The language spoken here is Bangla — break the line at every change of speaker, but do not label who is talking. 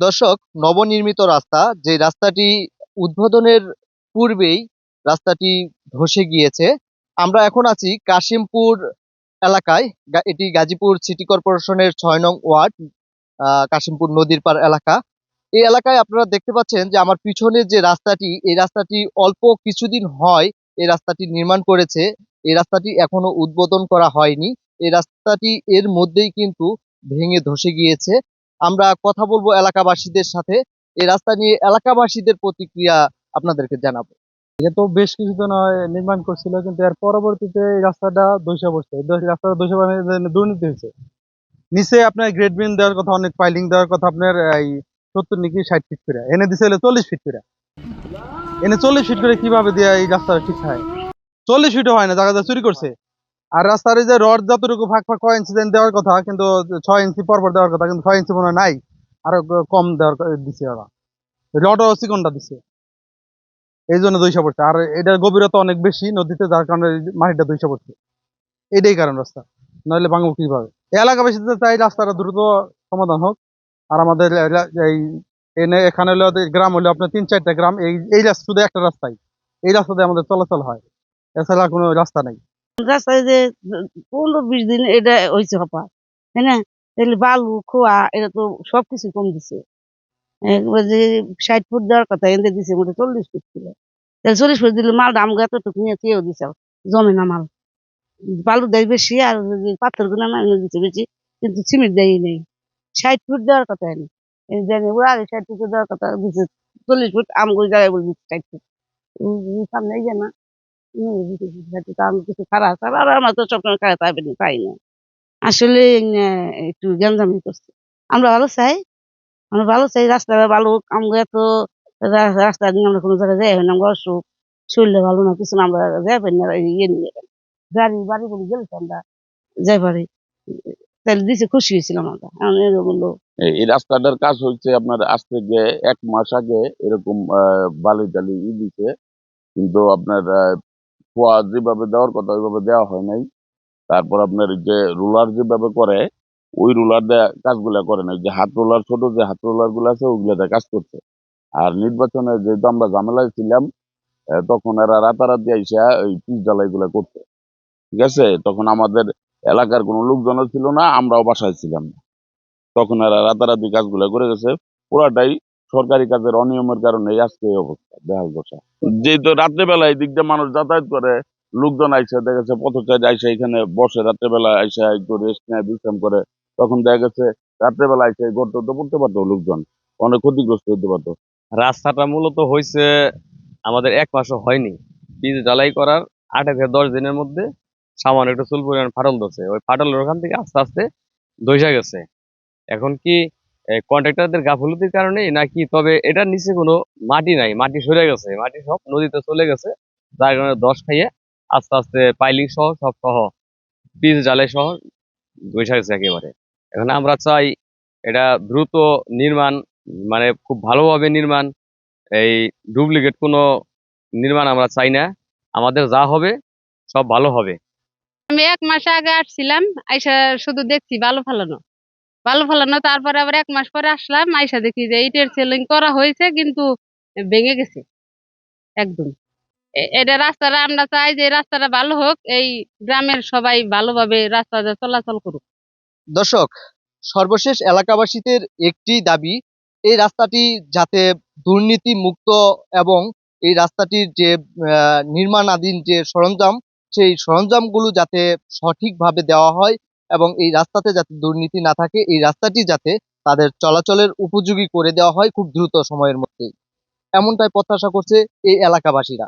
দর্শক, নবনির্মিত রাস্তা, যে রাস্তাটি উদ্বোধনের পূর্বেই রাস্তাটি ধসে গিয়েছে। আমরা এখন আছি কাশিমপুর এলাকায়। এটি গাজীপুর সিটি কর্পোরেশনের ৬ নং ওয়ার্ড, কাশিমপুর নদীর পাড় এলাকা। এই এলাকায় আপনারা দেখতে পাচ্ছেন যে আমার পিছনে যে রাস্তাটি, এই রাস্তাটি অল্প কিছুদিন হয় এই রাস্তাটি নির্মাণ করেছে। এই রাস্তাটি এখনো উদ্বোধন করা হয়নি। এই রাস্তাটি এর মধ্যেই কিন্তু ভেঙে ধসে গিয়েছে। আমরা কথা বলবো এলাকাবাসীদের সাথে। এই রাস্তা নিয়ে এলাকাবাসীদের প্রতিক্রিয়া আপনাদেরকে জানাবো।
এটা তো বেশ কিছুদিন নির্মাণ করছিল, কিন্তু এর পরবর্তীতে এই রাস্তাটা ধসে পড়ছে। রাস্তাটা ধসে পড়ে দুর্নীতি হয়েছে। নিচে আপনার গ্রেড বিন দেওয়ার কথা, অনেক পাইলিং দেওয়ার কথা আপনার এই 70 নাকি 60 ফিট করে, এনে দিছে হলো 40 ফিট করে। এনে 40 ফিট করে কিভাবে দিয়ে এই রাস্তাটা ঠিক হয়? 40 ফিটও হয় না, জায়গা চুরি করছে। আর রাস্তার এই যে রড যতটুকু ফাঁক ফাঁক 6 ইঞ্চি দেওয়ার কথা, কিন্তু 6 ইঞ্চি পরপর দেওয়ার কথা, কিন্তু 6 ইঞ্চি মনে হয় নাই, আরো কম দেওয়ার দিছে ওরা। রডও চিকনটা দিছে, এই জন্য ধসে পড়ছে। আর এটার গভীরতা অনেক বেশি নদীতে, যার কারণে এই মাটিটা ধসে পড়ছে। এটাই কারণ রাস্তা, নইলে ভাঙবো কিভাবে? এলাকাবাসীদের চাই রাস্তাটা দ্রুত সমাধান হোক। আর আমাদের এই এখানে হলো গ্রাম হলো আপনার 3-4টা গ্রাম, এই রাস্তা শুধু একটা রাস্তাই, এই রাস্তা দিয়ে আমাদের চলাচল হয়, এছাড়া কোনো রাস্তা নাই।
রাস্তায় যে 15-20 দিন এটা হয়েছে হপা, তাই না? তাহলে বালু খোয়া এটা তো সবকিছু কম দিছে। একবার যে 60 ফুট দেওয়ার কথা এনে দিছে মোটে 40 ফুট ছিল। তাহলে 40 ফুট দিলে মাল দাম এতটুকু নিয়ে চেয়েও দিছে, জমে না মাল। বালু দেয় বেশি আর পাথর গুলো না এনে দিচ্ছে বেশি, কিন্তু সিমেন্ট দেয় নেই। 60 ফুট দেওয়ার কথা এনে জানি ওরা আগে 60 ফুট দেওয়ার কথা দিচ্ছে, 40 ফুট আমগুলো জায়গায় বলে দিচ্ছে 60 ফুট। সামনে এই যে না আমি কিছু খারাপ খারাপ আর আমরা তো সবসময় খারাপ পাই না। আসলে একটু গ্যাঞ্জামি করছে। আমরা ভালো চাই, আমরা ভালো চাই, রাস্তাটা ভালো হোক। আমগো এত রাস্তা দিয়ে আমরা কোনো জায়গায় যাই হয় না, আমগো অসুখ, শরীরটা ভালো না, কিছু না, আমরা যাই পারি না ইয়ে নিয়ে। গাড়ি বাড়ি বলে গেলে তো আমরা যাই পারি। তাহলে দিছে খুশি হয়েছিলাম আমরা। এখন এরকম বললো
এই রাস্তাটার কাজ হচ্ছে আপনার আজ থেকে 1 মাস আগে এরকম বালি টালি দিছে, কিন্তু আপনার খোয়া যেভাবে দেওয়ার কথা ওইভাবে দেওয়া হয় নাই। তারপর আপনার এই যে রোলার যেভাবে করে ওই রোলার দিয়ে কাজগুলা করে নাই, যে হাত রোলার, ছোট যে হাত রোলার গুলো আছে ওইগুলাতে কাজ করছে। আর নির্বাচনে যেহেতু আমরা ঝামেলায় ছিলাম, তখন এরা রাতারাতি আইসা ওই পিচ ঢালাই গুলা করছে। ঠিক আছে, তখন আমাদের এলাকার কোনো লোকজনও ছিল না, আমরাও বাসায় ছিলাম না। তখন এরা রাতারাতি কাজগুলো করে গেছে। পুরাটাই সরকারি কাজের অনিয়মের কারণে আজকে এই অবস্থা, বেহাল দশা। যেহেতু রাত্রেবেলা এই দিক দিয়ে মানুষ যাতায়াত করে, লোকজন আইসা দেখা গেছে পথচারী আইসা এখানে বসে, রাত্রেবেলা আইসা একটু রেস্ট নেয়, বিশ্রাম করে, তখন দেখা গেছে রাত্রেবেলা আইসা গর্ত তো পড়তে পারতো, লোকজন অনেক ক্ষতিগ্রস্ত হতে পারতো।
রাস্তাটা মূলত হয়েছে আমাদের 1 মাসও হয়নি। পিচ ঢালাই করার 8 থেকে 10 দিনের মধ্যে সামান্য একটু চুল পরিমাণ ফাটল ধরছে। ওই ফাটলের ওখান থেকে আস্তে আস্তে ধসে গেছে। এখন কি কন্ট্রাক্টরদের গাফিলতির কারণে নাকি, তবে এটার নিচে কোনো মাটি নাই, মাটি সরে গেছে, মাটি সব নদীতে চলে গেছে, যার কারণে ধস খাইয়ে আস্তে আস্তে পাইলিং সহ সব সহ পিচ ঢালাই সহ ধসে গেছে একেবারে। এখন আমরা চাই এটা দ্রুত নির্মাণ, মানে খুব ভালোভাবে নির্মাণ। এই ডুপ্লিকেট কোনো নির্মাণ আমরা চাই না। আমাদের যা হবে সব ভালো হবে।
আমি 1 মাস আগে আসছিলাম, আইসা শুধু দেখছি বালু ফেলানো, বালু ফেলানো। তারপরে আবার 1 মাস পরে আসলাম, আইসা দেখি যে ইটের সিলিং করা হয়েছে কিন্তু ভেঙে গেছে একদম। এটা রাস্তাটা আমরা চাই যে রাস্তাটা ভালো হোক, এই গ্রামের সবাই ভালোভাবে রাস্তাটা চলাচল করুক।
দর্শক, সর্বশেষ এলাকাবাসীদের একটি দাবি, এই রাস্তাটি যাতে দুর্নীতি মুক্ত এবং এই রাস্তাটির যে নির্মাণাধীন যে সরঞ্জাম, সেই সরঞ্জামগুলো যাতে সঠিকভাবে দেওয়া হয় এবং এই রাস্তাতে যাতে দুর্নীতি না থাকে, এই রাস্তাটি যাতে তাদের চলাচলের উপযোগী করে দেওয়া হয় খুব দ্রুত সময়ের মধ্যেই, এমনটাই প্রত্যাশা করছে এই এলাকাবাসীরা।